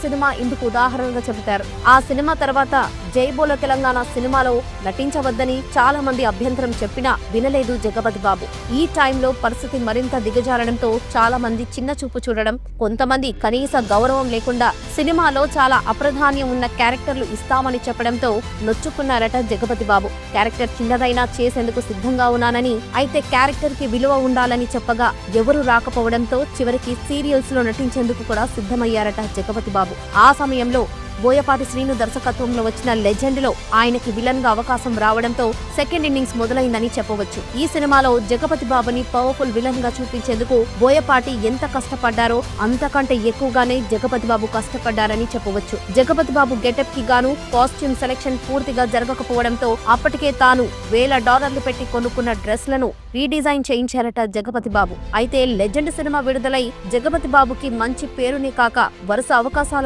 Cinema ఇందుకు ఉదాహరణగా చెబుతారు. ఆ సినిమా తర్వాత జై బోలో తెలంగాణ సినిమాలో నటించవద్దని చాలా మంది అభ్యంతరం చెప్పినా వినలేదు జగపతి బాబు. ఈ టైంలో పరిస్థితి మరింత దిగజారడంతో చాలా మంది చిన్న చూపు చూడడం, కొంతమంది కనీస గౌరవం లేకుండా సినిమాలో చాలా అప్రధాన్యం ఉన్న క్యారెక్టర్లు ఇస్తామని చెప్పడంతో నొచ్చుకున్నారట జగపతి బాబు. క్యారెక్టర్ చిన్నదైనా చేసేందుకు సిద్ధంగా ఉన్నానని, అయితే క్యారెక్టర్ కి విలువ ఉండాలని చెప్పగా ఎవరు రాకపోవడంతో చివరికి సీరియల్స్ లో నటించేందుకు కూడా సిద్ధమయ్యారట జగపతి బాబు. ఆ సమయంలో బోయపాటి శ్రీను దర్శకత్వంలో వచ్చిన లెజెండ్ లో ఆయనకి విలన్ గా అవకాశం రావడంతో సెకండ్ ఇన్నింగ్స్ మొదలైందని చెప్పవచ్చు. ఈ సినిమాలో జగపతి బాబుని పవర్ఫుల్ విలన్ గా చూపించేందుకు బోయపాటి ఎంత కష్టపడ్డారో అంతకంటే ఎక్కువగానే జగపతి బాబు కష్టపడ్డారని చెప్పవచ్చు. జగపతి బాబు గెటప్ కి గాను కాస్ట్యూమ్ సెలెక్షన్ పూర్తిగా జరగకపోవడంతో అప్పటికే తాను $1000 పెట్టి కొనుక్కున్న డ్రెస్లను రీడిజైన్ చేయించారట జగపతి బాబు. అయితే లెజెండ్ సినిమా విడుదలై జగపతి బాబుకి మంచి పేరునే కాక వరుస అవకాశాలు